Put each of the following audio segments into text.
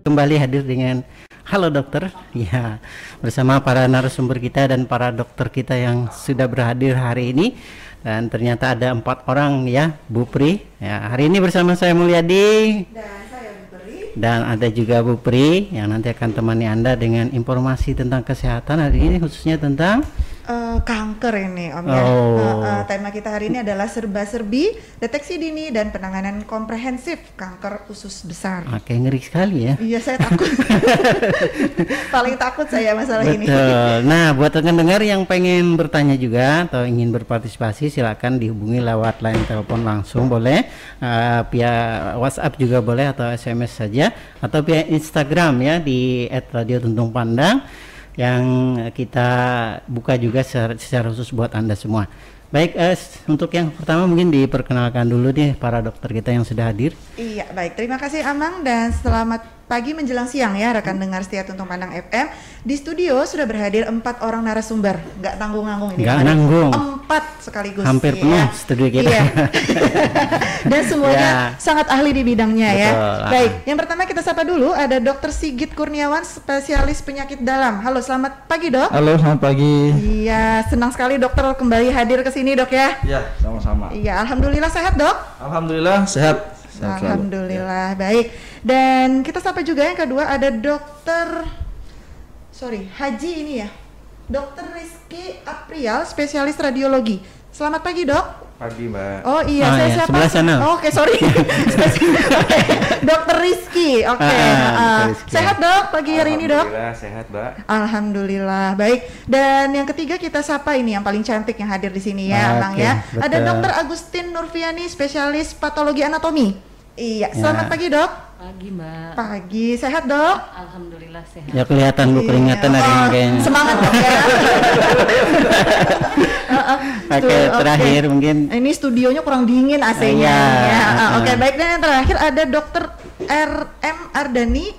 kembali hadir dengan Halo Dokter, ya, bersama para narasumber kita dan para dokter kita yang sudah berhadir hari ini. Dan ternyata ada 4 orang ya, Bu Pri. Ya, hari ini bersama saya Mulyadi dan saya Bu Pri. Dan ada juga Bu Pri yang nanti akan temani Anda dengan informasi tentang kesehatan hari ini, khususnya tentang kanker ini Om ya. Tema kita hari ini adalah serba-serbi, deteksi dini dan penanganan komprehensif kanker usus besar. Oke, ngeri sekali ya. Iya, saya takut. Paling takut saya masalah ini. Betul. Nah, buat rekan dengar yang pengen bertanya juga atau ingin berpartisipasi, silakan dihubungi lewat line telepon langsung boleh, via WhatsApp juga boleh, atau SMS saja, atau via Instagram ya di @radiotuntungpandang yang kita buka juga secara khusus buat Anda semua. Baik, untuk yang pertama mungkin diperkenalkan dulu nih para dokter kita yang sudah hadir. Iya, baik. Terima kasih Amang dan selamat pagi menjelang siang ya rekan dengar setia Tuntung Pandang FM. Di studio sudah berhadir 4 orang narasumber. Nggak tanggung-tanggung ini. Nggak nanggung. 4 sekaligus. Hampir ya. penuh studio kita. Iya. Dan semuanya sangat ahli di bidangnya. Betul, ya. Baik, yang pertama kita sapa dulu ada Dr. Sigit Kurniawan, spesialis penyakit dalam. Halo, selamat pagi Dok. Halo, selamat pagi. Iya, senang sekali dokter kembali hadir ke sini Dok ya. Iya, sama-sama. Iya, alhamdulillah sehat Dok. Alhamdulillah sehat. Alhamdulillah, baik. Dan kita sapa juga yang kedua ada Haji ini ya, Dokter Rizky Aprial, spesialis radiologi. Selamat pagi Dok. Pagi Mbak. Oh iya, saya siapa? Sebelah sana. Oke, sorry. Dokter Rizky. Oke. Sehat Dok pagi hari ini Dok? Alhamdulillah sehat Mbak. Alhamdulillah, baik. Dan yang ketiga kita sapa ini yang paling cantik yang hadir di sini ya, Abang ya. Betul. Ada Dokter Agustin Nurfiani, spesialis patologi anatomi. Iya, selamat pagi Dok. Pagi Mbak. Pagi, sehat Dok? Alhamdulillah sehat. Ya kelihatan Bu keringatan hari ini kayaknya. Semangat Dok ya. Oke, terakhir mungkin ini studionya kurang dingin AC-nya Iya. ya. Oke, baik. Dan yang terakhir ada Dokter RM Ardani,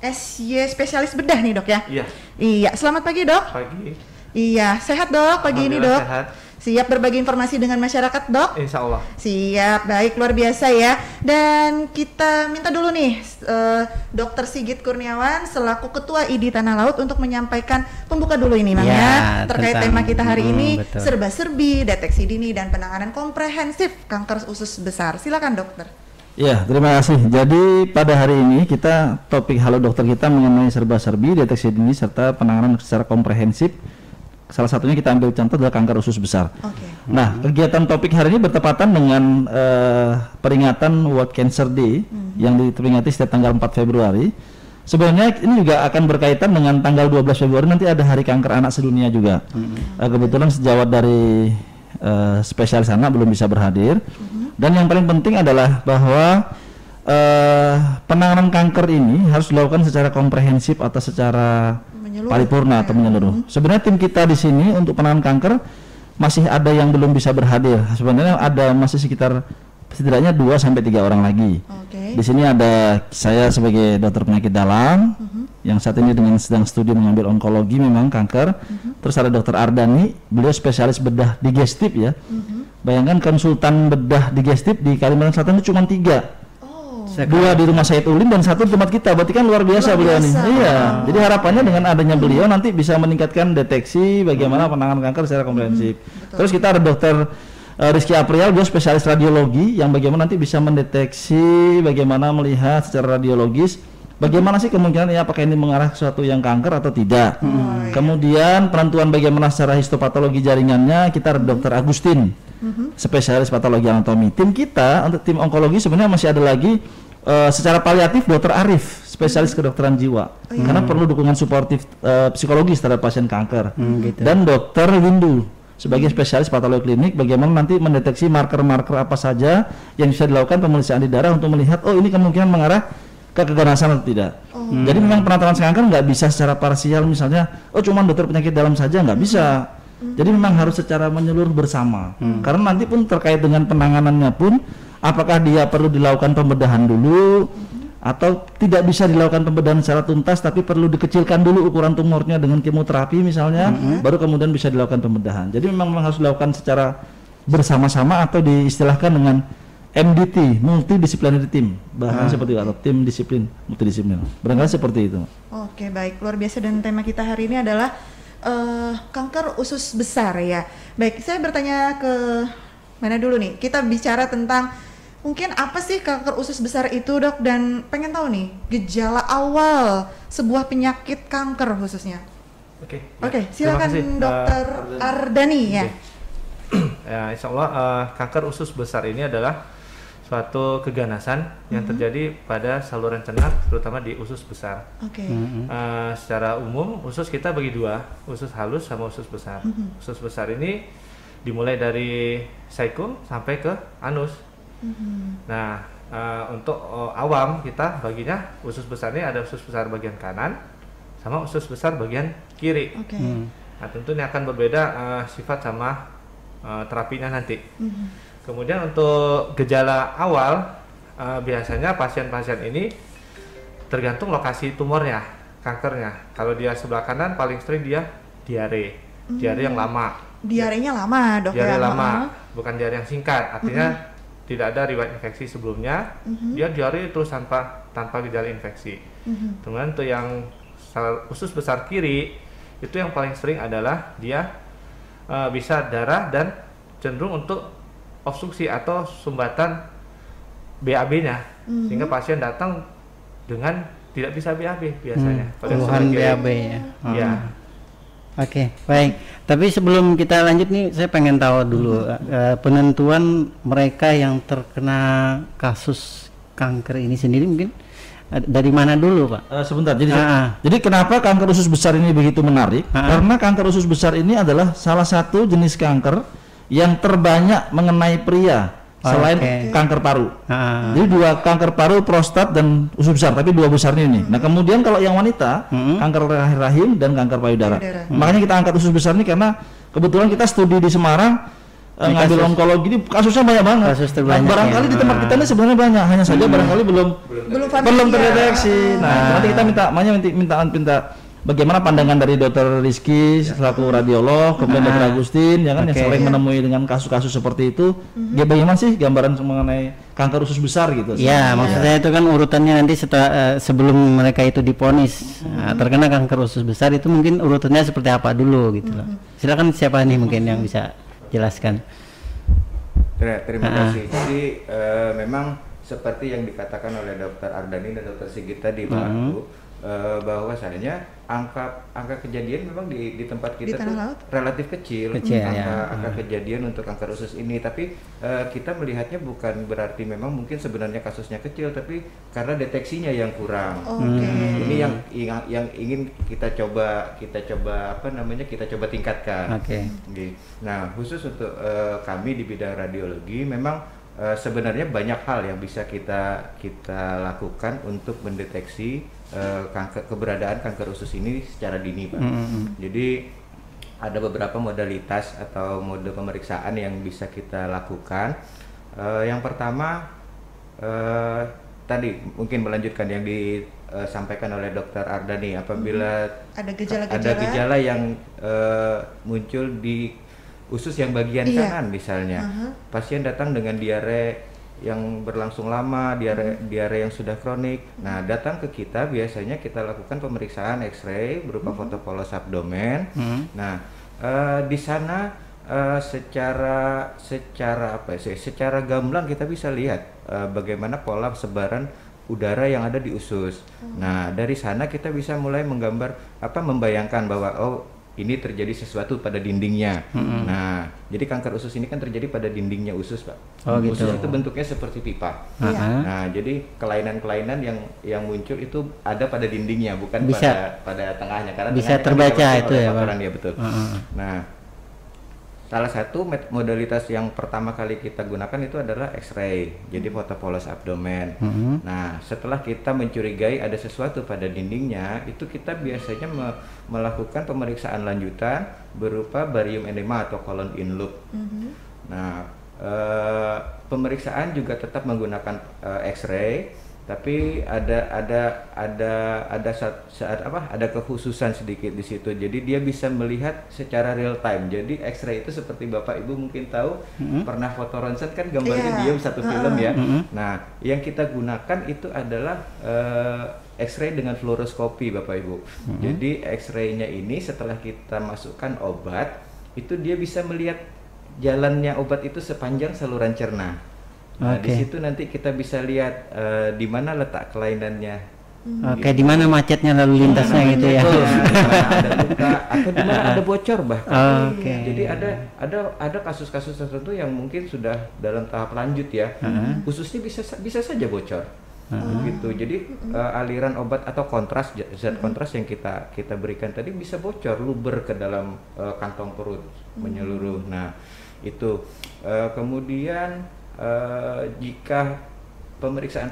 FSY, spesialis bedah nih Dok ya. Iya. Iya, selamat pagi Dok. Pagi. Iya, sehat Dok pagi ini Dok. Sehat. Siap berbagi informasi dengan masyarakat Dok? Insya Allah. Siap, baik, luar biasa ya. Dan kita minta dulu nih Dokter Sigit Kurniawan selaku Ketua ID Tanah Laut untuk menyampaikan pembuka dulu ini Mang ya, terkait tema kita hari ini, serba-serbi, deteksi dini dan penanganan komprehensif kanker usus besar. Silakan Dokter. Ya, terima kasih. Jadi pada hari ini kita topik Halo Dokter kita mengenai serba-serbi, deteksi dini serta penanganan secara komprehensif. Salah satunya kita ambil contoh adalah kanker usus besar. Nah, kegiatan topik hari ini bertepatan dengan peringatan World Cancer Day yang diperingati setiap tanggal 4 Februari. Sebenarnya ini juga akan berkaitan dengan tanggal 12 Februari nanti ada Hari Kanker Anak Sedunia juga. Kebetulan sejawat dari spesialis anak belum bisa berhadir. Dan yang paling penting adalah bahwa penanganan kanker ini harus dilakukan secara komprehensif atau secara paripurna atau menyeluruh. Sebenarnya tim kita di sini untuk penanganan kanker masih ada yang belum bisa berhadir. Sebenarnya ada masih sekitar setidaknya 2 sampai 3 orang lagi. Di sini ada saya sebagai dokter penyakit dalam yang saat ini sedang studi mengambil onkologi memang kanker. Terus ada Dokter Ardani, beliau spesialis bedah digestif ya. Bayangkan konsultan bedah digestif di Kalimantan Selatan itu cuma 3. 2 di rumah Said Ulin dan 1 di tempat kita, berarti kan luar biasa beliau nih. Iya, jadi harapannya dengan adanya beliau nanti bisa meningkatkan deteksi bagaimana penanganan kanker secara komprehensif. Terus kita ada Dokter Rizky Aprial, dia spesialis radiologi yang bagaimana nanti bisa mendeteksi, bagaimana melihat secara radiologis bagaimana sih kemungkinan apakah ini mengarah ke suatu yang kanker atau tidak. Kemudian penentuan bagaimana secara histopatologi jaringannya, kita ada Dokter Agustin, spesialis patologi anatomi. Tim kita untuk tim onkologi sebenarnya masih ada lagi secara paliatif Dokter Arif, spesialis kedokteran jiwa, karena perlu dukungan suportif psikologis terhadap pasien kanker. Dan Dokter Windu sebagai spesialis patologi klinik, bagaimana nanti mendeteksi marker-marker apa saja yang bisa dilakukan pemeriksaan di darah untuk melihat oh ini kemungkinan mengarah ke keganasan atau tidak. Jadi memang penanganan kanker nggak bisa secara parsial, misalnya oh cuma dokter penyakit dalam saja, nggak bisa. Jadi memang harus secara menyeluruh bersama. Karena nanti pun terkait dengan penanganannya pun apakah dia perlu dilakukan pembedahan dulu atau tidak bisa dilakukan pembedahan secara tuntas tapi perlu dikecilkan dulu ukuran tumornya dengan kemoterapi misalnya, baru kemudian bisa dilakukan pembedahan. Jadi memang harus dilakukan secara bersama-sama atau diistilahkan dengan MDT, multidisciplinary team, bahkan seperti itu, atau tim disiplin multidisiplin, barangkali seperti itu. Oke, baik, luar biasa. Dan tema kita hari ini adalah kanker usus besar ya. Baik, saya bertanya ke mana dulu nih? Kita bicara tentang mungkin apa sih kanker usus besar itu, Dok? Dan pengen tahu nih gejala awal sebuah penyakit kanker khususnya. Oke, silakan Dokter Ardani ya. Ya, insya Allah kanker usus besar ini adalah suatu keganasan yang terjadi pada saluran cerna, terutama di usus besar. Secara umum usus kita bagi dua, usus halus sama usus besar. Usus besar ini dimulai dari saikum sampai ke anus. Nah, untuk awam kita baginya usus besar ini ada usus besar bagian kanan sama usus besar bagian kiri. Nah, tentu ini akan berbeda sifat sama terapinya nanti. Kemudian untuk gejala awal biasanya pasien-pasien ini tergantung lokasi tumornya, kankernya. Kalau dia sebelah kanan paling sering dia diare, diare yang lama. Diarenya lama, Dok. Diare lama, bukan diare yang singkat. Artinya tidak ada riwayat infeksi sebelumnya, dia diare terus tanpa gejala infeksi. Kemudian untuk yang usus besar kiri itu yang paling sering adalah dia bisa darah dan cenderung untuk obstruksi atau sumbatan BAB-nya, sehingga pasien datang dengan tidak bisa BAB biasanya. Keluhan BAB ya. Ya. Oke, baik. Tapi sebelum kita lanjut nih, saya pengen tahu dulu penentuan mereka yang terkena kasus kanker ini sendiri mungkin dari mana dulu, Pak? Sebentar. Jadi kenapa kanker usus besar ini begitu menarik? Karena kanker usus besar ini adalah salah satu jenis kanker yang terbanyak mengenai pria selain kanker paru. Jadi dua kanker paru, prostat dan usus besar, tapi dua besarnya ini. Nah, kemudian kalau yang wanita, kanker rahim dan kanker payudara. Makanya kita angkat usus besar ini karena kebetulan kita studi di Semarang ngambil onkologi ini kasusnya banyak banget. Kasus terbanyak. Barangkali di tempat kita ini sebenarnya banyak, hanya saja barangkali belum terdeteksi. Nah, nanti kita minta bagaimana pandangan dari Dr. Rizky selaku radiolog, kemudian Dr. Agustin, ya kan, yang sering menemui dengan kasus-kasus seperti itu. Bagaimana sih gambaran mengenai kanker usus besar gitu? Ya, maksudnya itu kan urutannya nanti setelah sebelum mereka itu diponis terkena kanker usus besar itu mungkin urutannya seperti apa dulu gitu loh. Silakan siapa nih mungkin yang bisa jelaskan. Terima kasih. Jadi memang seperti yang dikatakan oleh Dr. Ardani dan Dr. Sigit tadi, Pak Artu, bahwasanya angka kejadian memang di tempat kita tuh relatif kecil angka kejadian untuk kanker usus ini, tapi kita melihatnya bukan berarti memang mungkin sebenarnya kasusnya kecil, tapi karena deteksinya yang kurang. Ini yang ingin kita coba tingkatkan. Nah, khusus untuk kami di bidang radiologi memang sebenarnya banyak hal yang bisa kita lakukan untuk mendeteksi keberadaan kanker usus ini secara dini, Pak. Jadi ada beberapa modalitas atau mode pemeriksaan yang bisa kita lakukan. Yang pertama tadi mungkin melanjutkan yang disampaikan oleh Dr. Ardani, apabila ada gejala yang muncul di usus yang bagian kanan misalnya, pasien datang dengan diare yang berlangsung lama, diare yang sudah kronik. Nah, datang ke kita biasanya kita lakukan pemeriksaan X-ray berupa foto polos abdomen. Nah, di sana secara gamblang kita bisa lihat bagaimana pola sebaran udara yang ada di usus. Nah, dari sana kita bisa mulai membayangkan bahwa ini terjadi sesuatu pada dindingnya. Nah, jadi kanker usus ini kan terjadi pada dindingnya usus, Pak. Usus itu bentuknya seperti pipa. Nah, jadi kelainan-kelainan yang muncul itu ada pada dindingnya, bukan pada tengahnya, karena bisa terbaca itu ya, Pak. Ya, betul. Nah, salah satu modalitas yang pertama kali kita gunakan itu adalah X-ray, jadi foto polos abdomen. Nah, setelah kita mencurigai ada sesuatu pada dindingnya, itu kita biasanya melakukan pemeriksaan lanjutan berupa barium enema atau colon in loop. Nah, pemeriksaan juga tetap menggunakan X-ray, Tapi ada kekhususan sedikit di situ. Jadi dia bisa melihat secara real time. Jadi X-ray itu seperti Bapak Ibu mungkin tahu, pernah foto ronsen kan gambarnya diam satu film ya. Nah, yang kita gunakan itu adalah X-ray dengan fluoroskopi Bapak Ibu. Jadi X-ray-nya ini setelah kita masukkan obat, itu dia bisa melihat jalannya obat itu sepanjang saluran cerna. Nah, di situ nanti kita bisa lihat di mana letak kelainannya. Oke, di mana macetnya lalu lintasnya gitu ya. Ada luka atau di mana ada bocor bahkan. Jadi ada kasus-kasus tertentu yang mungkin sudah dalam tahap lanjut ya. Khususnya bisa saja bocor. Gitu. Jadi aliran obat atau kontras, zat kontras yang kita berikan tadi bisa bocor, luber ke dalam kantong perut menyeluruh. Nah, itu kemudian jika pemeriksaan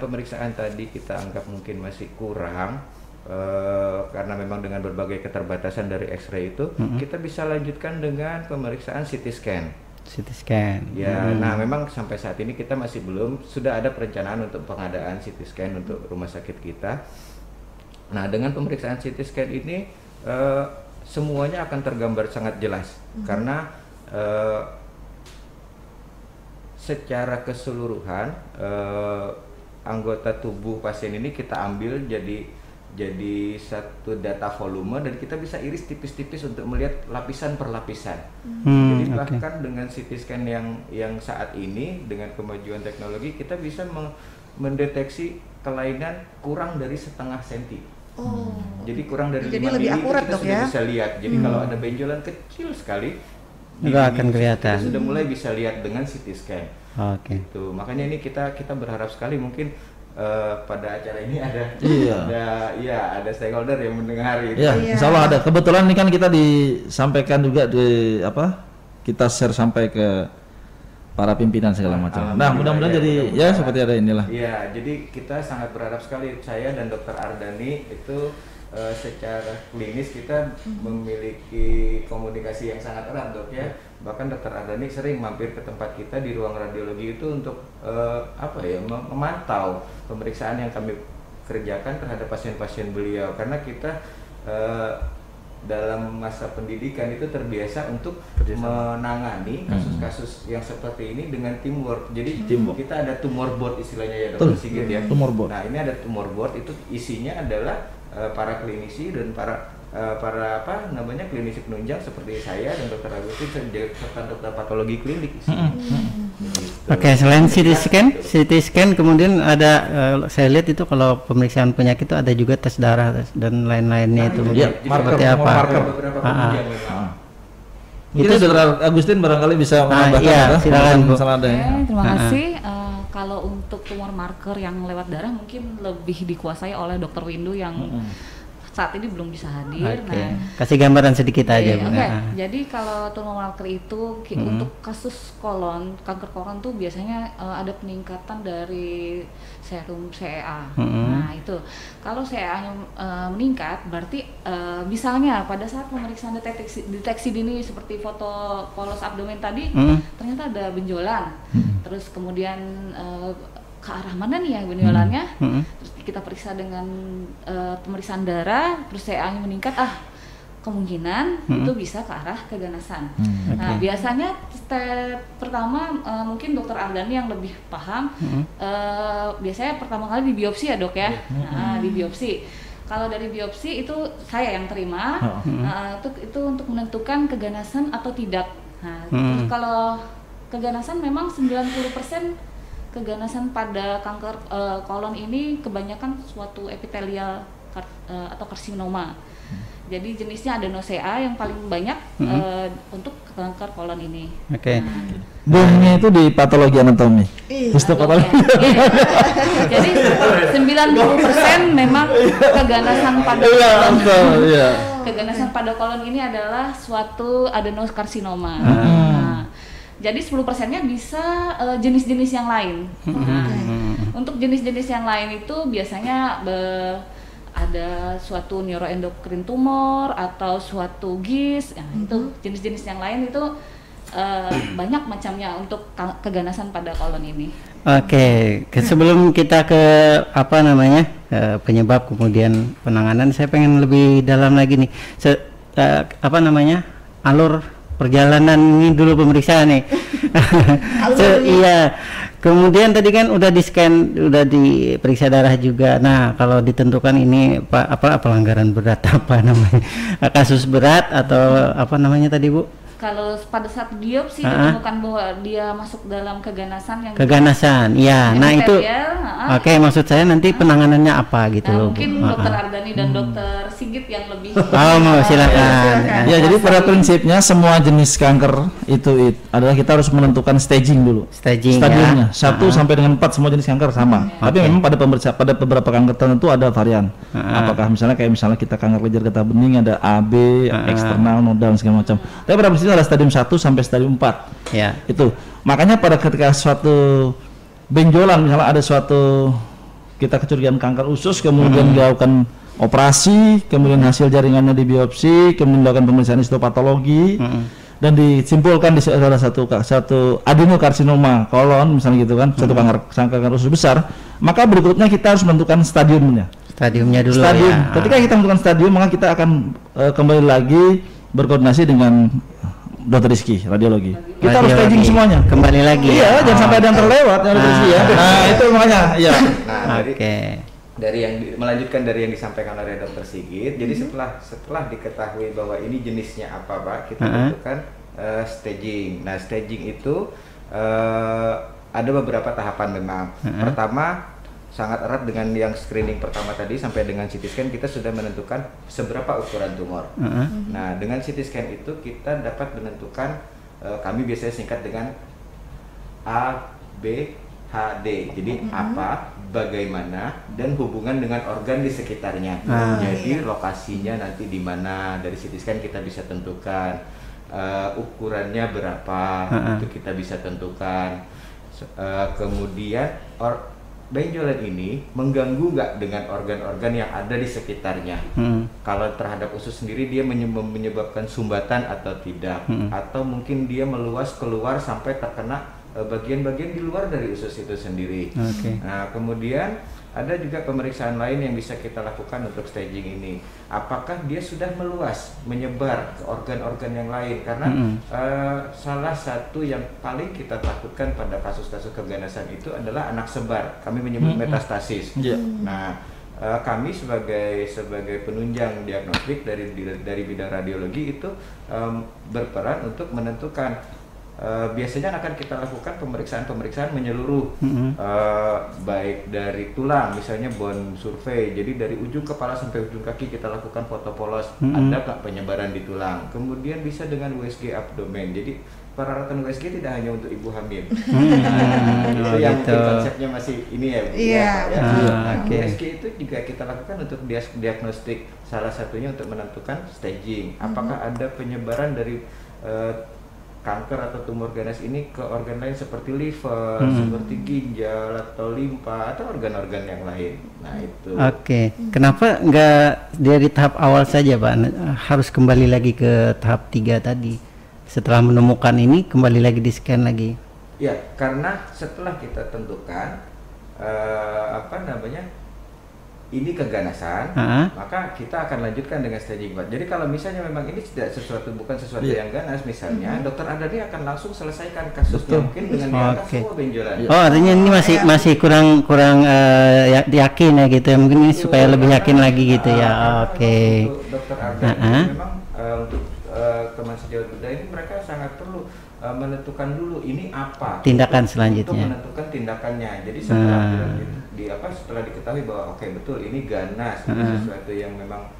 tadi kita anggap mungkin masih kurang karena memang dengan berbagai keterbatasan dari X-ray itu, kita bisa lanjutkan dengan pemeriksaan CT scan. CT scan. Ya, nah memang sampai saat ini kita masih belum, sudah ada perencanaan untuk pengadaan CT scan untuk rumah sakit kita. Nah, dengan pemeriksaan CT scan ini semuanya akan tergambar sangat jelas karena secara keseluruhan anggota tubuh pasien ini kita ambil jadi satu data volume dan kita bisa iris tipis-tipis untuk melihat lapisan per lapisan. Jadi bahkan dengan CT scan yang saat ini dengan kemajuan teknologi kita bisa mendeteksi kelainan kurang dari setengah senti. Jadi kurang dari 5 mili akurat, kita sudah bisa lihat. Jadi kalau ada benjolan kecil sekali nggak akan kelihatan. Kita sudah mulai bisa lihat dengan CT scan. Gitu. Makanya ini kita berharap sekali mungkin pada acara ini ada stakeholder yang mendengar itu. Insya Allah ada. Kebetulan ini kan kita disampaikan juga kita share sampai ke para pimpinan segala macam. Nah, mudah-mudahan jadi seperti ada inilah. Iya, jadi kita sangat berharap sekali, saya dan Dr. Ardani itu secara klinis kita memiliki komunikasi yang sangat erat, Dok ya. Bahkan Dr. Ardani sering mampir ke tempat kita di ruang radiologi itu untuk memantau pemeriksaan yang kami kerjakan terhadap pasien-pasien beliau, karena kita dalam masa pendidikan itu terbiasa untuk menangani kasus-kasus yang seperti ini dengan teamwork. Jadi kita ada tumor board istilahnya ya, Dr. Sigit ya. Tumor board. Nah, ini ada tumor board, itu isinya adalah para klinisi dan para klinisi penunjang seperti saya dan Dr. Agustin serta dokter patologi klinik. Oke, selain CT scan kemudian ada saya lihat itu kalau pemeriksaan penyakit itu ada juga tes darah dan lain-lainnya itu. Seperti apa? Itu Dr. Agustin barangkali bisa menambahkan. Silakan Bu. Terima kasih. Kalau untuk tumor marker yang lewat darah mungkin lebih dikuasai oleh Dr. Windu yang saat ini belum bisa hadir. Nah, kasih gambaran sedikit aja Bu. Jadi kalau tumor marker itu untuk kasus kanker kolon tuh biasanya ada peningkatan dari serum CEA. Nah, itu kalau CEA-nya meningkat berarti misalnya pada saat pemeriksaan deteksi dini seperti foto polos abdomen tadi ternyata ada benjolan. Terus kemudian ke arah mana nih yang benjolannya? Terus kita periksa dengan pemeriksaan darah, terus CEA-nya meningkat, kemungkinan itu bisa ke arah keganasan. Nah, biasanya step pertama mungkin Dokter Ardani yang lebih paham. Biasanya pertama kali di biopsi ya, Dok ya. Nah, di biopsi. Kalau dari biopsi itu saya yang terima. Itu untuk menentukan keganasan atau tidak. Nah, terus kalau keganasan memang 90% keganasan pada kanker kolon ini kebanyakan suatu epitelial atau karsinoma. Jadi jenisnya adenosea yang paling banyak untuk kanker kolon ini. Boomnya itu di patologi anatomi. Histopatologi. Jadi 90% memang keganasan pada kolon. Keganasan pada kolon ini adalah suatu adenokarsinoma. Jadi 10%-nya bisa jenis-jenis yang lain. Untuk jenis-jenis yang lain itu biasanya ada suatu neuroendokrin tumor atau suatu GIS. Itu jenis-jenis yang lain itu banyak macamnya untuk keganasan pada kolon ini. Oke, sebelum kita ke apa namanya penyebab kemudian penanganan, saya pengen lebih dalam lagi nih, apa namanya alur perjalanan ini dulu pemeriksaan nih. Iya. Kemudian tadi kan udah di scan, udah diperiksa darah juga. Nah, kalau ditentukan ini apa pelanggaran berat apa namanya? Kasus berat atau apa namanya tadi, Bu? Kalau pada saat biopsi ditemukan bahwa dia masuk dalam keganasan yang ya. Nah, itu oke, maksud saya nanti penanganannya apa gitu loh. Mungkin Dokter Ardani dan Dokter Sigit yang lebih silakan. Ya, jadi pada prinsipnya semua jenis kanker itu adalah kita harus menentukan staging dulu. Stadiumnya 1 sampai dengan 4 semua jenis kanker sama. Tapi memang pada beberapa kanker tertentu ada varian. Apakah misalnya kita kanker kelenjar getah bening ada A, B, eksternal, nodal segala macam. Tapi pada prinsipnya ada stadium 1 sampai stadium 4. Ya. Itu. Makanya pada ketika suatu benjolan, misalnya ada suatu kita kecurigaan kanker usus, kemudian dilakukan operasi, kemudian hasil jaringannya di biopsi, kemudian dilakukan pemeriksaan histopatologi, dan disimpulkan di salah satu adenokarsinoma kolon misalnya gitu kan, satu kanker usus besar, maka berikutnya kita harus menentukan stadiumnya dulu. Ketika kita menentukan stadium, maka kita akan kembali lagi berkoordinasi dengan Dokter Rizky, radiologi. Kita harus staging semuanya. Kembali lagi. Iya, jangan sampai ada yang terlewat ya, ya. Nah, itu makanya. Iya. Nah, dari yang melanjutkan dari yang disampaikan oleh Dokter Sigit. Jadi setelah diketahui bahwa ini jenisnya apa, Pak, kita tentukan staging. Nah, staging itu ada beberapa tahapan memang. Pertama, sangat erat dengan yang screening pertama tadi sampai dengan CT scan kita sudah menentukan seberapa ukuran tumor. Nah, dengan CT scan itu kita dapat menentukan kami biasanya singkat dengan A, B, H, D. Jadi apa, bagaimana, dan hubungan dengan organ di sekitarnya. Jadi lokasinya nanti di mana, dari CT scan kita bisa tentukan ukurannya berapa, itu kita bisa tentukan. Kemudian benjolan ini mengganggu nggak dengan organ-organ yang ada di sekitarnya. Kalau terhadap usus sendiri dia menyebabkan sumbatan atau tidak, atau mungkin dia meluas keluar sampai terkena bagian-bagian di luar dari usus itu sendiri. Nah, kemudian ada juga pemeriksaan lain yang bisa kita lakukan untuk staging ini. Apakah dia sudah meluas, menyebar ke organ-organ yang lain? Karena salah satu yang paling kita takutkan pada kasus-kasus keganasan itu adalah anak sebar. Kami menyebut metastasis. Nah, kami sebagai penunjang diagnostik dari bidang radiologi itu berperan untuk menentukan. Biasanya akan kita lakukan pemeriksaan menyeluruh, baik dari tulang, misalnya bone survey, jadi dari ujung kepala sampai ujung kaki kita lakukan foto polos, ada nggak penyebaran di tulang. Kemudian bisa dengan USG abdomen, jadi peralatan USG tidak hanya untuk ibu hamil. Itu yang mungkin konsepnya masih ini ya, Pak, ya. USG itu juga kita lakukan untuk diagnostik, salah satunya untuk menentukan staging, apakah ada penyebaran dari kanker atau tumor ganas ini ke organ lain seperti liver, seperti ginjal atau limpa atau organ-organ yang lain. Nah, itu. Kenapa nggak dari tahap awal saja, Pak? Harus kembali lagi ke tahap 3 tadi. Setelah menemukan ini kembali lagi di scan lagi. Ya, karena setelah kita tentukan ini keganasan, maka kita akan lanjutkan dengan staging 4. Jadi kalau misalnya memang ini bukan sesuatu yang ganas, misalnya Dokter Ardani akan langsung selesaikan kasusnya mungkin dengan diangkat semua benjolan. Artinya ini masih kurang yakin ya gitu ya, mungkin ini supaya lebih yakin lagi gitu ya. Untuk Dokter Ardani memang untuk teman sejawat bedah ini mereka sangat perlu menentukan dulu ini apa tindakan selanjutnya, untuk menentukan tindakannya. Jadi setelah diketahui bahwa betul ini ganas, ini sesuatu yang memang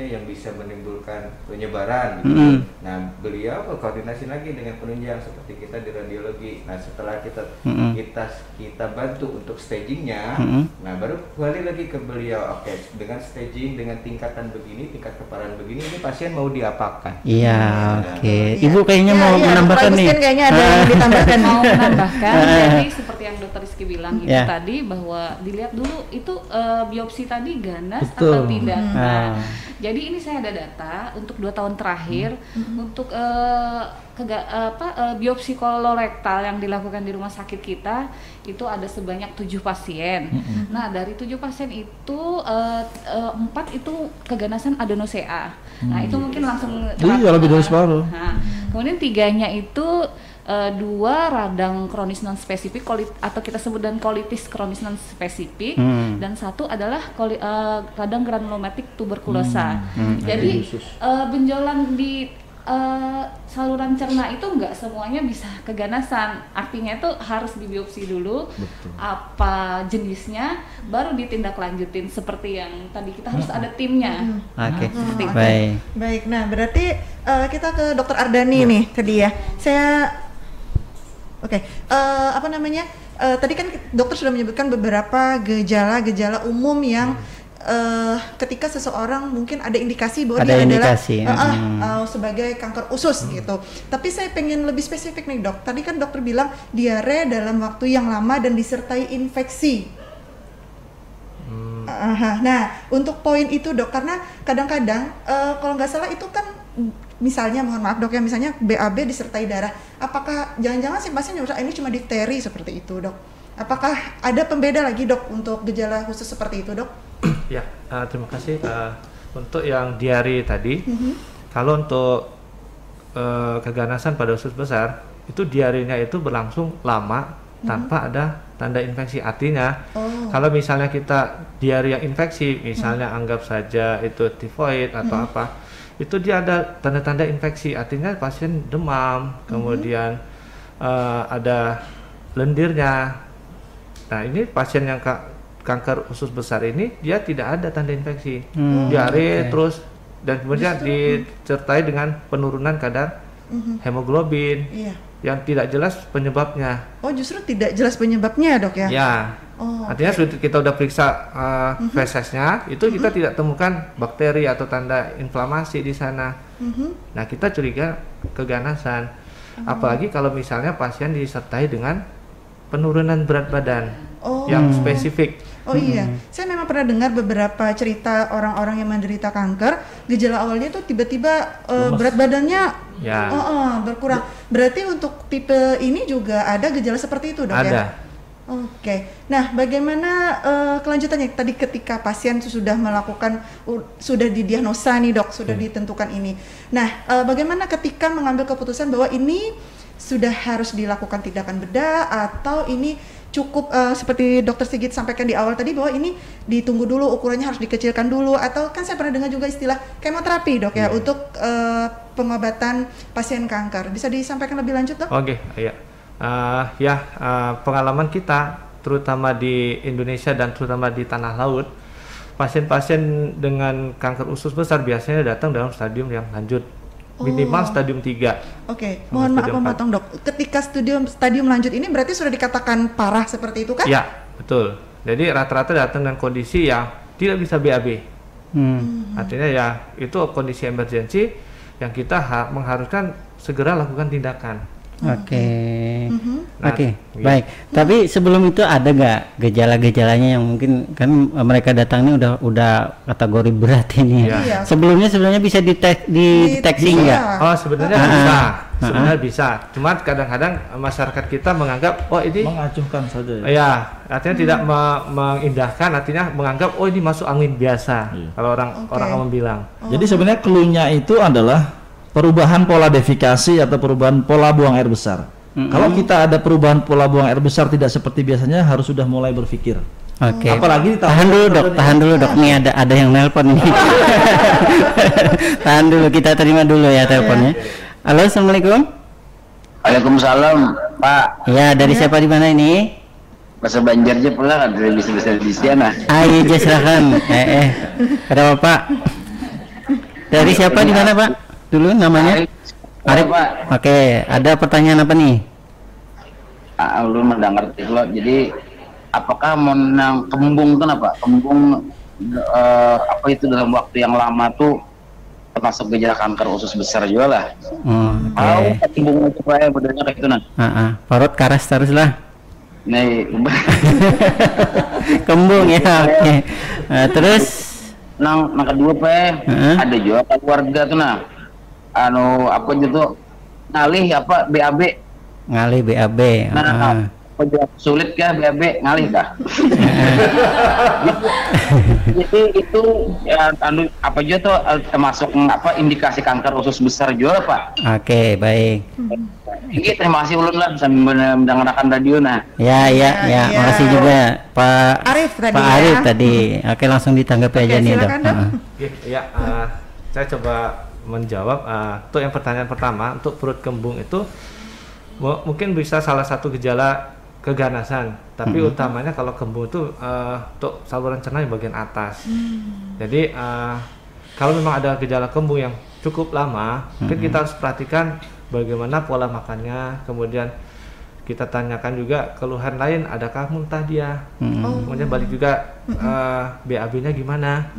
yang bisa menimbulkan penyebaran gitu. Nah, beliau berkoordinasi lagi dengan penunjang seperti kita di radiologi. Nah, setelah kita bantu untuk stagingnya, nah baru kembali lagi ke beliau. Dengan staging, dengan tingkatan begini, tingkat keparahan begini, ini pasien mau diapakan? Ibu kayaknya mau menambahkan nih. Kayaknya ada yang ditambahkan. Mau menambahkan. Jadi seperti yang Dokter Rizky bilang tadi, bahwa dilihat dulu itu biopsi tadi ganas atau tidak. Nah, jadi ini saya ada data untuk 2 tahun terakhir untuk biopsi kolorektal yang dilakukan di rumah sakit kita itu ada sebanyak 7 pasien. Nah, dari 7 pasien itu 4 itu keganasan adeno-CA. Nah, itu mungkin langsung lebih dari separuh. Nah, kemudian 3-nya itu 2 radang kronis non spesifik atau kita sebut dan kolitis kronis non spesifik, dan 1 adalah radang granulomatik tuberkulosa. Jadi benjolan di saluran cerna itu enggak semuanya bisa keganasan, artinya itu harus dibiopsi dulu. Betul. Apa jenisnya baru ditindaklanjutin seperti yang tadi kita harus ada timnya. Oke. Baik. Nah, berarti kita ke Dokter Ardhani nih tadi ya. Tadi kan dokter sudah menyebutkan beberapa gejala-gejala umum yang ketika seseorang mungkin ada indikasi bahwa dia adalah sebagai kanker usus gitu. Tapi saya pengen lebih spesifik nih dok. Tadi kan dokter bilang diare dalam waktu yang lama dan disertai infeksi. Nah, untuk poin itu dok, karena kadang-kadang kalau nggak salah itu kan misalnya, mohon maaf dok ya, misalnya BAB disertai darah, apakah jangan-jangan si pasien ini cuma difteri seperti itu dok? Apakah ada pembeda lagi dok untuk gejala khusus seperti itu dok? Ya, terima kasih. Untuk yang diare tadi, kalau untuk keganasan pada usus besar, itu diarenya itu berlangsung lama tanpa ada tanda infeksi. Artinya, kalau misalnya kita diare yang infeksi, misalnya anggap saja itu tifoid atau apa, itu dia ada tanda-tanda infeksi, artinya pasien demam, kemudian ada lendirnya. Nah, ini pasien yang kanker usus besar ini dia tidak ada tanda infeksi, diare terus, dan kemudian disertai dengan penurunan kadar hemoglobin yang tidak jelas penyebabnya. Oh, justru tidak jelas penyebabnya dok ya? Ya. Artinya kita udah periksa fesesnya, itu kita tidak temukan bakteri atau tanda inflamasi di sana. Nah, kita curiga keganasan. Apalagi kalau misalnya pasien disertai dengan penurunan berat badan yang spesifik. Oh iya, saya memang pernah dengar beberapa cerita orang-orang yang menderita kanker, gejala awalnya tuh tiba-tiba berat badannya berkurang. Berarti untuk tipe ini juga ada gejala seperti itu dok? Ada. Oke. Nah, bagaimana kelanjutannya tadi ketika pasien sudah melakukan, sudah didiagnosa nih dok, sudah ditentukan ini. Nah, bagaimana ketika mengambil keputusan bahwa ini sudah harus dilakukan tindakan bedah, atau ini cukup seperti dokter Sigit sampaikan di awal tadi bahwa ini ditunggu dulu, ukurannya harus dikecilkan dulu, atau kan saya pernah dengar juga istilah kemoterapi dok ya untuk pengobatan pasien kanker. Bisa disampaikan lebih lanjut dok? Oke, iya. Pengalaman kita terutama di Indonesia dan terutama di tanah laut, pasien-pasien dengan kanker usus besar biasanya datang dalam stadium yang lanjut, minimal stadium 3. Oke, mohon maaf memotong dok. Ketika stadium lanjut ini berarti sudah dikatakan parah seperti itu kan? Ya, betul. Jadi rata-rata datang dengan kondisi yang tidak bisa BAB. Artinya ya itu kondisi emergensi yang kita mengharuskan segera lakukan tindakan. Baik. Tapi sebelum itu ada nggak gejala-gejalanya yang mungkin kan mereka datangnya udah kategori berat ini? Iya. Sebelumnya bisa dideteksi nggak? Oh, sebenarnya bisa. Sebenarnya bisa. Cuma kadang-kadang masyarakat kita menganggap ini mengacuhkan saja. Ya, artinya tidak mengindahkan, artinya menganggap ini masuk angin biasa. Kalau orang awam bilang. Jadi sebenarnya clue-nya itu adalah perubahan pola defekasi atau perubahan pola buang air besar. Kalau kita ada perubahan pola buang air besar tidak seperti biasanya, harus sudah mulai berpikir. Apalagi tahan dulu dok. Nih ada yang nelpon nih. Tahan dulu, kita terima dulu ya teleponnya. Halo, assalamualaikum. Waalaikumsalam, Pak. Ya, dari siapa di mana ini? Bahasa Banjarnya pula kan dari bisa di sana. Iya, silakan. Ada Pak? Dari siapa di mana Pak? Dulu namanya? Arif. Oke, ada pertanyaan apa nih? Lu mendengar lo. Jadi apakah menang kembung itu apa? Kembung apa itu dalam waktu yang lama tuh termasuk gejala kanker usus besar juga lah. Kembung supaya modelnya kayak itu nah. Parut karas terus lah. Nih. Kembung ya. Oke. Terus nang kedua ada juga keluarga tuh apa gitu ngalih apa BAB sulit kah BAB ngalih kah jadi itu ya apa juga tuh termasuk apa indikasi kanker usus besar juga Pak. Oke, baik. Ini terima kasih ulun lah bisa mendengarkan radio Ya, makasih juga Pak Arif tadi. Oke, langsung ditanggapi aja nih Dok. Saya coba menjawab untuk yang pertanyaan pertama untuk perut kembung itu mungkin bisa salah satu gejala keganasan, tapi utamanya kalau kembung itu untuk saluran cerna yang bagian atas. Jadi kalau memang ada gejala kembung yang cukup lama, mungkin kita harus perhatikan bagaimana pola makannya, kemudian kita tanyakan juga keluhan lain, adakah muntah dia, kemudian balik juga BAB-nya gimana,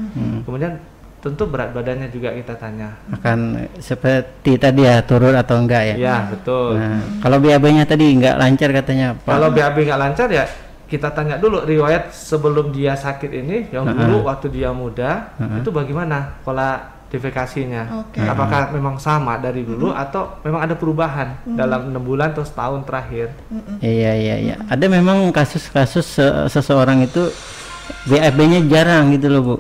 kemudian tentu berat badannya juga kita tanya. Akan seperti tadi ya, turun atau enggak ya? Ya, betul. Nah, kalau BAB-nya tadi enggak lancar katanya Pak. Kalau BAB enggak lancar ya kita tanya dulu riwayat sebelum dia sakit ini, yang dulu waktu dia muda, itu bagaimana pola defekasinya. Apakah memang sama dari dulu atau memang ada perubahan dalam 6 bulan atau setahun terakhir. Iya. Ada memang kasus-kasus seseorang itu BAB-nya jarang gitu loh Bu.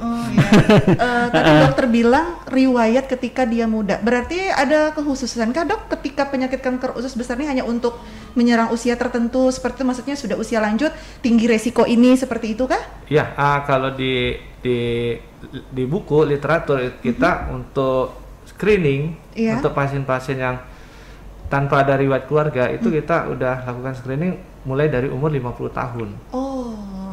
Tadi dokter bilang riwayat ketika dia muda. Berarti ada kekhususan kah Dok ketika penyakit kanker usus besar ini hanya untuk menyerang usia tertentu seperti itu, maksudnya sudah usia lanjut, tinggi resiko ini seperti itu kah? Ya, kalau di buku literatur kita untuk screening untuk pasien-pasien yang tanpa ada riwayat keluarga itu kita udah lakukan screening mulai dari umur 50 tahun.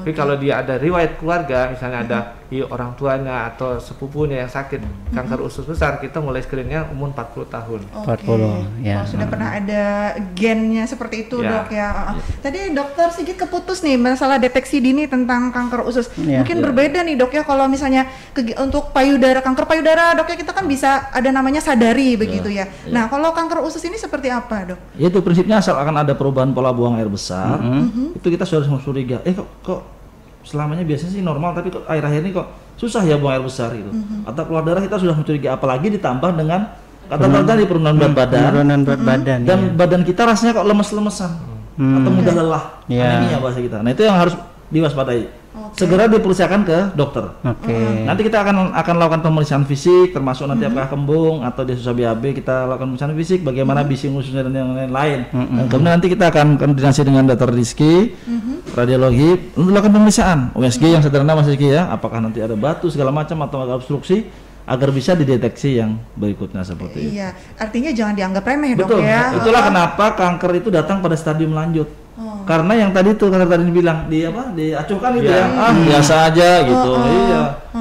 Tapi kalau dia ada riwayat keluarga, misalnya ada orang tuanya atau sepupunya yang sakit kanker usus besar, kita mulai screeningnya umur 40 tahun. 40, ya. Sudah pernah ada gennya seperti itu Dok ya. Tadi Dokter Sigit keputus nih masalah deteksi dini tentang kanker usus. Mungkin berbeda nih Dok ya kalau misalnya untuk payudara, kanker payudara Dok ya kita kan bisa ada namanya sadari begitu ya. Nah kalau kanker usus ini seperti apa Dok? Itu prinsipnya asal akan ada perubahan pola buang air besar, itu kita sudah curiga. Kok selamanya biasanya sih normal, tapi kok akhir-akhir ini kok susah ya buang air besar gitu. Atau keluar darah kita sudah mencurigai, apalagi ditambah dengan kata tadi penurunan berat badan, dan badan kita rasanya kok lemes-lemesan atau mudah lelah, anemia bahasa kita. Nah itu yang harus diwaspadai. Segera diperiksakan ke dokter. Nanti kita akan lakukan pemeriksaan fisik, termasuk nanti apakah kembung atau dia susah BAB, kita lakukan pemeriksaan fisik, bagaimana bising ususnya dan yang lain-lain. Dan kemudian nanti kita akan koordinasi dengan Dr. Rizky, radiologi, untuk lakukan pemeriksaan USG yang sederhana Mas Rizky ya, apakah nanti ada batu segala macam atau ada obstruksi, agar bisa dideteksi yang berikutnya seperti itu. Iya, artinya jangan dianggap remeh Dok Betul. ya. Itulah kenapa kanker itu datang pada stadium lanjut. Karena yang tadi tuh kanker tadi bilang diacuhkan gitu ya, biasa aja gitu.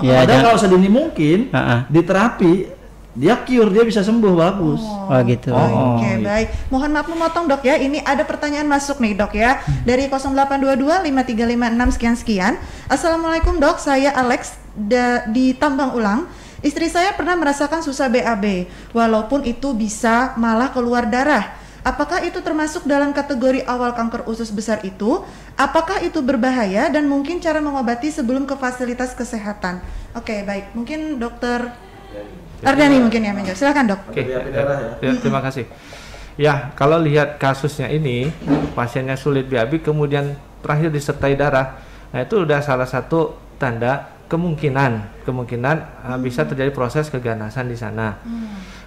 Padahal kalau sedini mungkin diterapi, dia cure, dia bisa sembuh bagus. Gitu. Oke, baik. Mohon maaf memotong Dok ya. Ini ada pertanyaan masuk nih Dok ya. Dari 0822 5356 sekian. Assalamualaikum Dok, saya Alex di Tambang Ulang. Istri saya pernah merasakan susah BAB, walaupun itu bisa malah keluar darah. Apakah itu termasuk dalam kategori awal kanker usus besar itu? Apakah itu berbahaya dan mungkin cara mengobati sebelum ke fasilitas kesehatan? Oke, baik. Mungkin Dokter Ardhani mungkin ya menjawab. Silakan Dok. Oke, terima kasih. Ya, kalau lihat kasusnya ini, pasiennya sulit BAB kemudian terakhir disertai darah. Nah, itu udah salah satu tanda kemungkinan bisa terjadi proses keganasan di sana.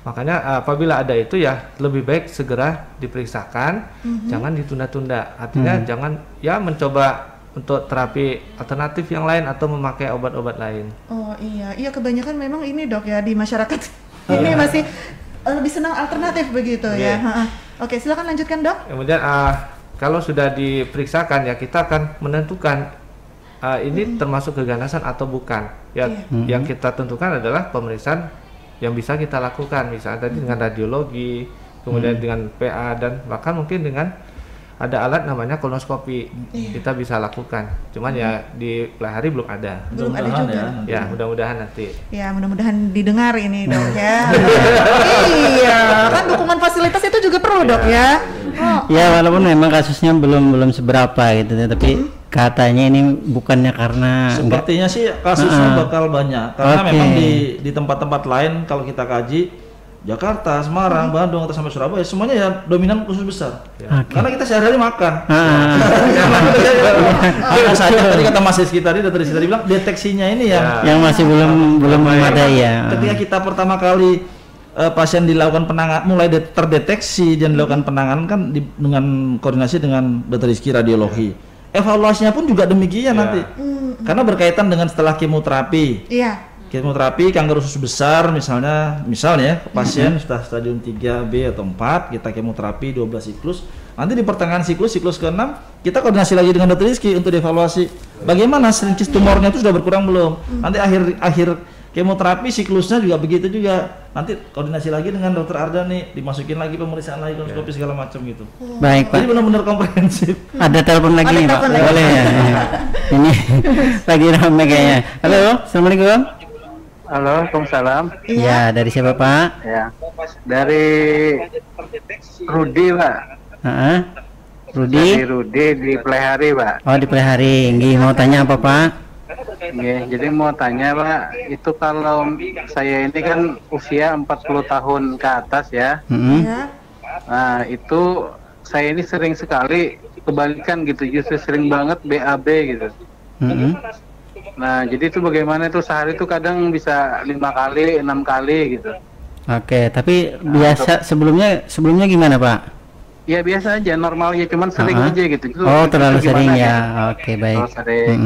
Makanya apabila ada itu ya lebih baik segera diperiksakan, jangan ditunda-tunda. Artinya jangan ya mencoba untuk terapi alternatif yang lain atau memakai obat-obat lain. Oh iya kebanyakan memang ini Dok ya di masyarakat ini masih lebih senang alternatif begitu ya. Oke, silakan lanjutkan Dok. Kemudian kalau sudah diperiksakan ya kita akan menentukan ini termasuk keganasan atau bukan. Ya yang kita tentukan adalah pemeriksaan yang bisa kita lakukan, misalnya tadi dengan radiologi, kemudian dengan PA dan bahkan mungkin dengan ada alat namanya kolonoskopi kita bisa lakukan. Cuman ya di pelahari belum ada. Belum ada juga. Ya mudah-mudahan nanti. Ya mudah-mudahan didengar ini Dok ya. Iya kan dukungan fasilitas itu juga perlu Dok ya. Ya walaupun memang kasusnya belum seberapa gitu, tapi katanya ini bukannya karena sepertinya sih kasusnya bakal banyak karena memang di tempat-tempat lain kalau kita kaji Jakarta, Semarang, Bandung atau sampai Surabaya semuanya ya dominan usus besar. Karena kita sehari-hari makan. Karena saja tadi kata Mas Rizky tadi bilang deteksinya ini yang masih belum memadai ya. Ketika kita pertama kali pasien dilakukan penanganan mulai terdeteksi dan dilakukan penanganan kan dengan koordinasi dengan Dr. Rizky radiologi. Evaluasinya pun juga demikian nanti. Karena berkaitan dengan setelah kemoterapi. Iya. Kemoterapi kanker usus besar misalnya pasien sudah stadium 3B atau 4, kita kemoterapi 12 siklus. Nanti di pertengahan siklus ke-6 kita koordinasi lagi dengan Dr. Rizky untuk dievaluasi bagaimana shrinkage tumornya itu sudah berkurang belum. Nanti akhir kemoterapi siklusnya juga begitu juga. Nanti koordinasi lagi dengan Dr. Ardani, dimasukin lagi pemeriksaan lagi koloskopi segala macam gitu. Baik, Pak. Jadi benar-benar komprehensif. Ada telepon lagi nih, Pak. Boleh ya. Ini lagi rame kayaknya. Halo, Assalamualaikum. Halo, Waalaikumsalam. Iya, dari siapa Pak? Ya, dari Rudi Pak. Rudi? Dari Rudi di Plehari Pak. Oh, di Plehari. Nggih, mau tanya apa Pak? Nggih, jadi mau tanya Pak, itu kalau saya ini kan usia 40 tahun ke atas ya. Nah, itu saya ini sering sekali kebalikan gitu, justru sering banget BAB gitu. Nah, jadi itu bagaimana itu sehari itu kadang bisa 5 kali, 6 kali gitu. Oke, tapi biasa sebelumnya gimana Pak? Ya biasa aja, normal ya, cuman sering aja gitu. Terlalu sering ya. Oke, baik. Sering.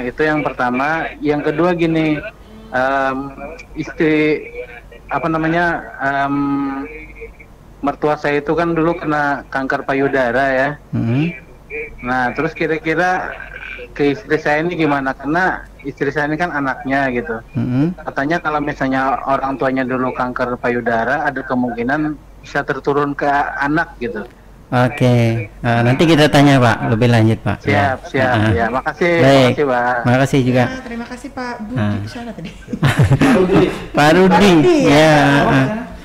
Itu yang pertama. Yang kedua gini, istri mertua saya itu kan dulu kena kanker payudara ya. Nah, terus kira-kira ke istri saya ini gimana? Karena istri saya ini kan anaknya gitu. Katanya kalau misalnya orang tuanya dulu kanker payudara, ada kemungkinan bisa terturun ke anak gitu. Oke, nanti kita tanya Pak lebih lanjut Pak. Siap. Ya, makasih. Baik. Makasih Pak. Makasih juga. Terima kasih Pak Budi. Siapa tadi? Pak Rudi. Ya.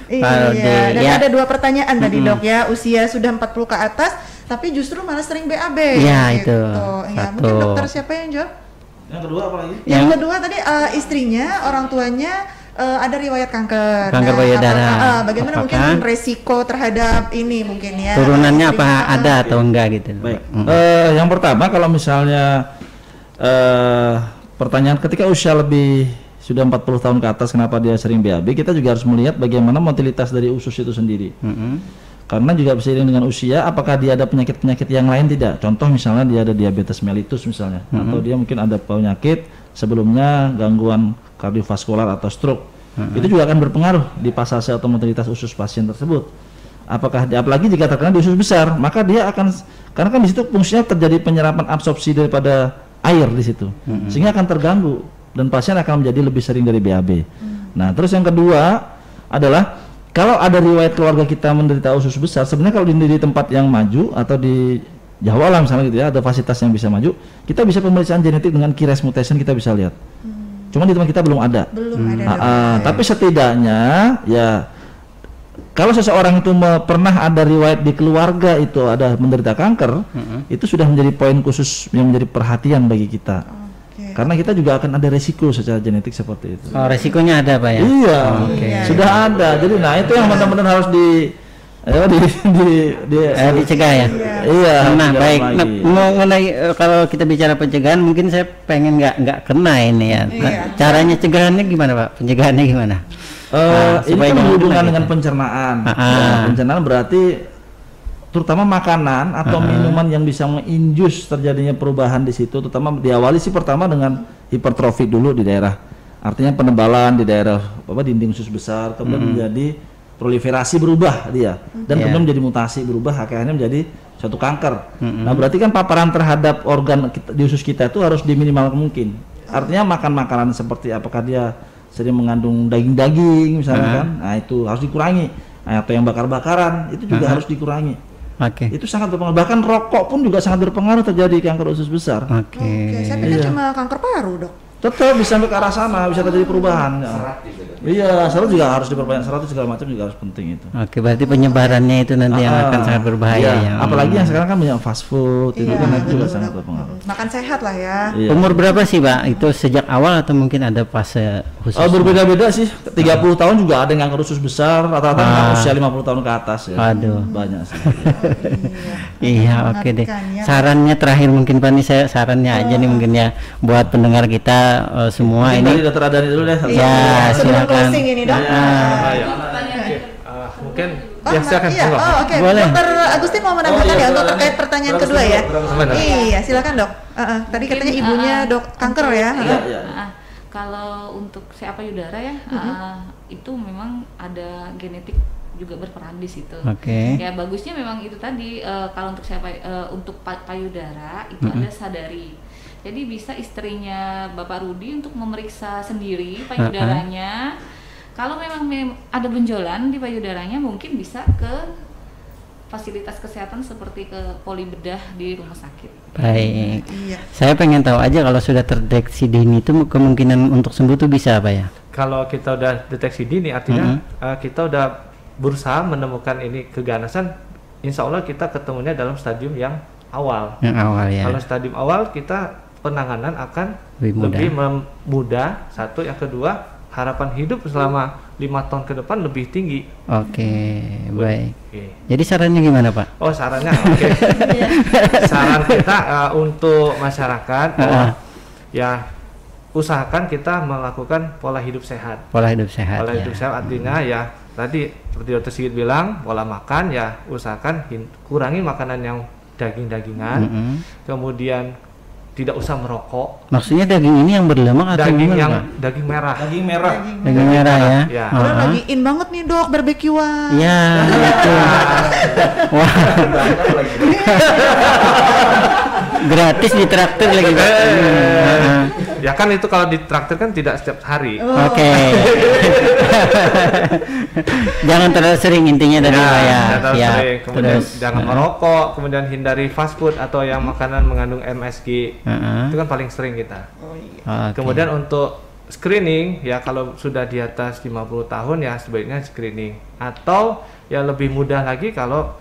Iya, dan ada 2 pertanyaan tadi Dok ya, usia sudah 40 ke atas tapi justru malah sering BAB. Iya, gitu. itu. Ya, mungkin dokter siapa yang jawab? Yang kedua apa lagi? Yang kedua tadi istrinya, orang tuanya ada riwayat kanker. Kanker payudara. Bagaimana mungkin resiko terhadap ini mungkin ya? Turunannya apa ada atau enggak gitu. Baik. Yang pertama kalau misalnya pertanyaan ketika usia lebih sudah 40 tahun ke atas kenapa dia sering BAB, kita juga harus melihat bagaimana motilitas dari usus itu sendiri. Karena juga seiring dengan usia, apakah dia ada penyakit-penyakit yang lain tidak? Contoh misalnya dia ada diabetes mellitus misalnya, atau dia mungkin ada penyakit sebelumnya gangguan kardiovaskular atau stroke. Itu juga akan berpengaruh di pasase atau motilitas usus pasien tersebut. Apalagi jika terkena di usus besar, maka dia akan, karena kan di situ fungsinya terjadi penyerapan absorpsi daripada air di situ, sehingga akan terganggu dan pasien akan menjadi lebih sering dari BAB. Nah, terus yang kedua adalah kalau ada riwayat keluarga kita menderita usus besar, sebenarnya kalau di tempat yang maju atau di Jawa lah misalnya gitu ya, ada fasilitas yang bisa maju, kita bisa pemeriksaan genetik dengan KRAS mutation kita bisa lihat. Cuma di tempat kita belum ada. Tapi setidaknya ya kalau seseorang itu pernah ada riwayat di keluarga itu ada menderita kanker, itu sudah menjadi poin khusus yang menjadi perhatian bagi kita. Karena kita juga akan ada resiko secara genetik seperti itu. Oh, resikonya ada Pak ya? Iya, sudah ada. Jadi nah itu yang benar-benar harus dicegah ya. Iya. Nah, baik. Nah, mengenai kalau kita bicara pencegahan, mungkin saya pengen nggak kena ini ya. Nah, caranya cegahannya gimana Pak? Pencegahannya gimana? Ini kan berhubungan dengan pencernaan. Pencernaan berarti terutama makanan atau minuman yang bisa menginjus terjadinya perubahan di situ, terutama diawali sih pertama dengan hipertrofi dulu di daerah, artinya penebalan di daerah dinding usus besar, kemudian menjadi proliferasi berubah dia, dan kemudian menjadi mutasi berubah, akhirnya menjadi suatu kanker. Nah berarti kan paparan terhadap organ di usus kita itu harus diminimalkan mungkin. Artinya makan makanan seperti apakah dia sering mengandung daging-daging misalnya kan, nah itu harus dikurangi, atau yang bakar-bakaran itu juga harus dikurangi. Itu sangat berpengaruh. Bahkan rokok pun juga sangat berpengaruh terjadi kanker usus besar. Saya pikir cuma kanker paru Dok. Tetap bisa sampai ke arah sana, bisa terjadi perubahan. Iya, serat juga harus diperbanyak, serat segala macam juga harus penting itu. Oke, berarti penyebarannya itu nanti yang akan sangat berbahaya ya. Apalagi yang sekarang kan banyak fast food, itu kan itu juga sangat berpengaruh. Makan sehat lah ya. Iya. Umur berapa sih, Pak? Itu sejak awal atau mungkin ada fase khusus? Berbeda-beda sih. 30 tahun juga ada yang kanker usus besar, rata-rata usia 50 tahun ke atas ya. Aduh, banyak sih. Iya, oke deh. Sarannya terakhir mungkin Pak, nih saya sarannya aja nih mungkin ya buat pendengar kita semua ini. Dokter Adani dulu deh. Ya, silakan. Ini, Dok. Mungkin silakan. Oke. Dokter Agustin mau menambahkan ya untuk terkait pertanyaan kedua ya. Iya, silakan Dok. Tadi katanya ibunya kanker ya. Kalau untuk CA payudara ya, itu memang ada genetik juga berperan di situ. Ya bagusnya memang itu tadi kalau untuk untuk payudara itu ada sadari. Jadi bisa istrinya Bapak Rudi untuk memeriksa sendiri payudaranya. Kalau memang ada benjolan di payudaranya, mungkin bisa ke fasilitas kesehatan seperti ke poli bedah di rumah sakit. Baik. Saya pengen tahu aja kalau sudah terdeteksi dini itu kemungkinan untuk sembuh itu bisa apa ya? Kalau kita udah deteksi dini artinya kita udah berusaha menemukan ini keganasan, insya Allah kita ketemunya dalam stadium yang awal. Yang awal ya. Kalau stadium awal kita penanganan akan lebih mudah. Satu, yang kedua harapan hidup selama 5 tahun ke depan lebih tinggi. Oke, baik. Jadi sarannya gimana Pak? Oh sarannya, saran kita untuk masyarakat ya usahakan kita melakukan pola hidup sehat. Pola hidup sehat. Pola hidup sehat artinya ya tadi seperti Dr. Sigit bilang, pola makan ya usahakan kurangi makanan yang daging-dagingan, kemudian tidak usah merokok. Maksudnya daging ini yang berlemak atau daging yang daging merah? Daging merah. Daging merah ya. Lagi in banget nih Dok, barbekyuan. Iya. Wah. Gratis di traktir lagi. Ya kan itu kalau di traktir kan tidak setiap hari. Oke. Jangan terlalu sering intinya dari saya. Sering. Kemudian jangan merokok, kemudian hindari fast food atau yang makanan mengandung MSG. Itu kan paling sering kita. Kemudian untuk screening ya kalau sudah di atas 50 tahun ya sebaiknya screening, atau ya lebih mudah lagi kalau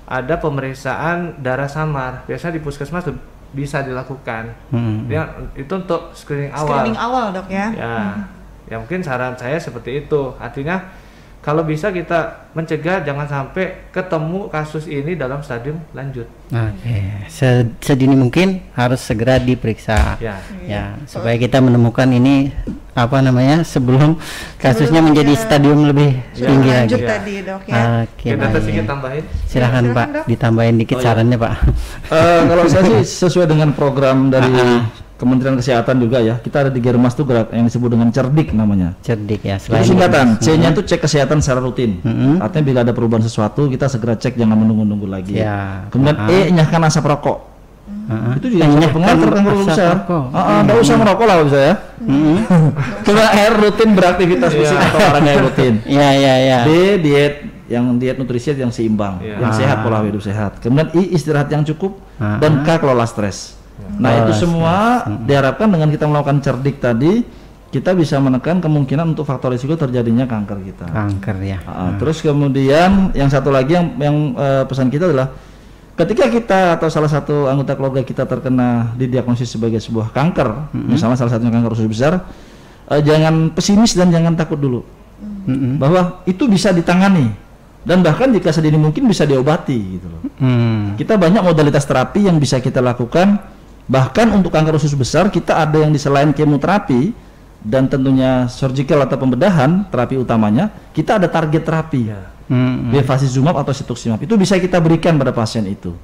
ada pemeriksaan darah samar, biasanya di puskesmas bisa dilakukan. Ya, itu untuk screening awal. Screening awal Dok ya. Ya mungkin saran saya seperti itu. Artinya kalau bisa kita mencegah jangan sampai ketemu kasus ini dalam stadium lanjut. Sedini mungkin harus segera diperiksa. Ya, supaya kita menemukan ini apa namanya sebelum kasusnya menjadi stadium lebih tinggi lagi. Lanjut tadi Dok ya. Kita sedikit tambahin. Silakan Pak, ditambahin dikit sarannya Pak. Kalau saya sih sesuai dengan program dari Kementerian Kesehatan juga ya, kita ada di Germas tuh yang disebut dengan cerdik namanya. Cerdik ya. Itu singkatan. C-nya tuh cek kesehatan secara rutin. Artinya bila ada perubahan sesuatu kita segera cek, jangan menunggu-nunggu lagi. Kemudian E, nyahkan asap rokok. Itu juga sangat berpengaruh terhadap kanker besar. Nggak usah merokok lah bisa ya. Cuma R, rutin beraktivitas fisik atau olahraga yang rutin. D, diet nutrisi yang seimbang, yang sehat, pola hidup sehat. Kemudian I, istirahat yang cukup, dan K, kelola stres. Nah itu semua diharapkan dengan kita melakukan cerdik tadi, kita bisa menekan kemungkinan untuk faktor risiko terjadinya kanker kita. Kanker ya. Terus kemudian yang satu lagi yang pesan kita adalah ketika kita atau salah satu anggota keluarga kita terkena didiagnosis sebagai sebuah kanker, misalnya salah satunya kanker usus besar, jangan pesimis dan jangan takut dulu, bahwa itu bisa ditangani dan bahkan jika sedini mungkin bisa diobati gitu loh. Kita banyak modalitas terapi yang bisa kita lakukan. Bahkan untuk kanker usus besar kita ada yang di selain kemoterapi dan tentunya surgical atau pembedahan terapi utamanya, kita ada target terapi bevacizumab atau cetuximab, itu bisa kita berikan pada pasien itu.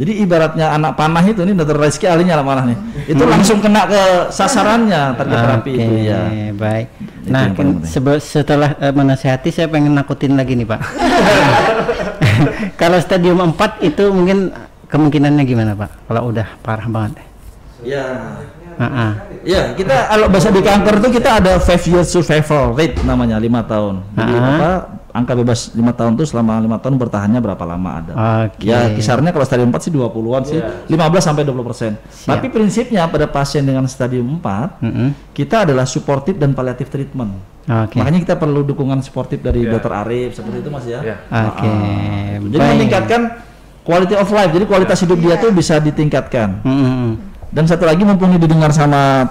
Jadi ibaratnya anak panah itu, nih Dr. Rizky ahlinya lah panah nih, itu langsung kena ke sasarannya target terapi itu ya. Baik. Nah setelah menasihati saya pengen nakutin lagi nih Pak. Kalau stadium 4 itu mungkin kemungkinannya gimana Pak? Kalau udah parah banget? Ya, Ya, kita kalau bahasa di kanker itu kita ada 5 years survival rate namanya, 5 tahun. Jadi angka bebas 5 tahun itu selama 5 tahun bertahannya berapa lama ada. Ya, kisarnya kalau stadium 4 sih 20-an sih, 15 sampai 20%. Tapi prinsipnya pada pasien dengan stadium 4, kita adalah supportive dan palliative treatment. Makanya kita perlu dukungan supportive dari Dr. Arif seperti itu Mas ya. Jadi meningkatkan quality of life. Jadi kualitas hidup dia tuh bisa ditingkatkan. Dan satu lagi mumpung didengar sama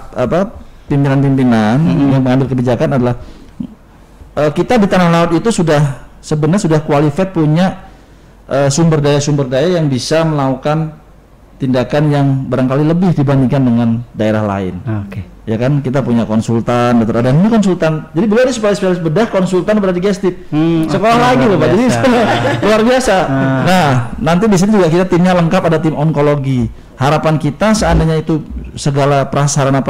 pimpinan-pimpinan yang mengambil kebijakan adalah kita di Tanah Laut itu sebenarnya sudah qualified punya sumber daya yang bisa melakukan tindakan yang barangkali lebih dibandingkan dengan daerah lain. Ya kan, kita punya konsultan, Dr. Adam ini konsultan. Jadi beliau ini spesialis bedah, konsultan bedah digestif. Sekolah lagi Bapak. Jadi luar biasa. Nah, nanti di sini juga kita timnya lengkap, ada tim onkologi. Harapan kita seandainya itu segala prasarana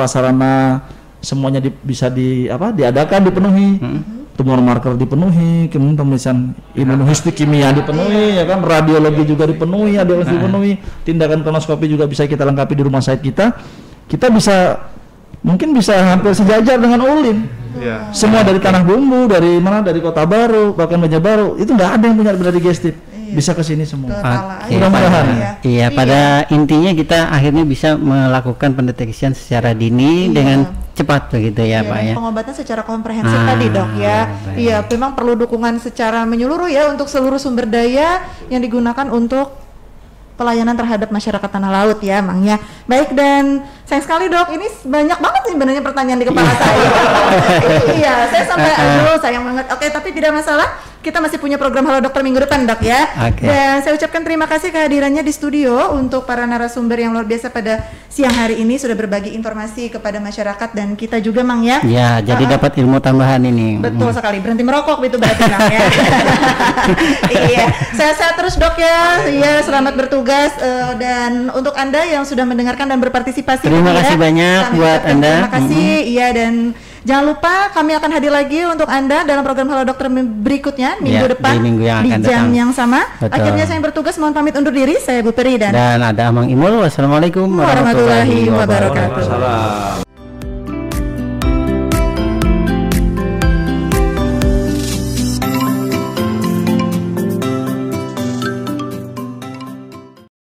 semuanya bisa diadakan, dipenuhi. Tumor marker dipenuhi, kemudian pemeriksaan imunohistokimia dipenuhi, ya kan, radiologi juga dipenuhi, tindakan kolonoskopi juga bisa kita lengkapi di rumah sakit kita. Kita mungkin bisa hampir sejajar dengan ULIN. Semua dari Tanah Bumbu, dari Kota Baru, bahkan Banjarbaru, itu nggak ada yang punya bedah digestif. Bisa ke sini semua. Mudah-mudahan. Iya, pada intinya kita akhirnya bisa melakukan pendeteksian secara dini dengan cepat begitu ya, Pak ya. Pengobatan secara komprehensif tadi, Dok ya. Iya, memang perlu dukungan secara menyeluruh ya untuk seluruh sumber daya yang digunakan untuk pelayanan terhadap masyarakat Tanah Laut ya, Mang ya. Baik, dan sayang sekali Dok, ini banyak banget nih sebenarnya pertanyaan di kepala saya. Iya, saya sampai aduh sayang banget. Oke, tapi tidak masalah. Kita masih punya program Halo Dokter minggu depan, Dok ya. Dan saya ucapkan terima kasih kehadirannya di studio untuk para narasumber yang luar biasa pada siang hari ini sudah berbagi informasi kepada masyarakat dan kita juga, Mang ya. Ya, jadi dapat ilmu tambahan ini. Betul sekali. Berhenti merokok itu berarti, Mang ya. Iya, sehat-sehat terus, Dok ya. Iya, selamat bertugas dan untuk Anda yang sudah mendengarkan dan berpartisipasi. Terima kasih banyak buat Anda. Terima kasih. Iya, dan jangan lupa kami akan hadir lagi untuk Anda dalam program Halo Dokter berikutnya minggu depan di jam yang sama. Akhirnya saya bertugas mohon pamit undur diri. Saya Bu Peri dan ada Amang Imul. Wassalamualaikum warahmatullahi wabarakatuh.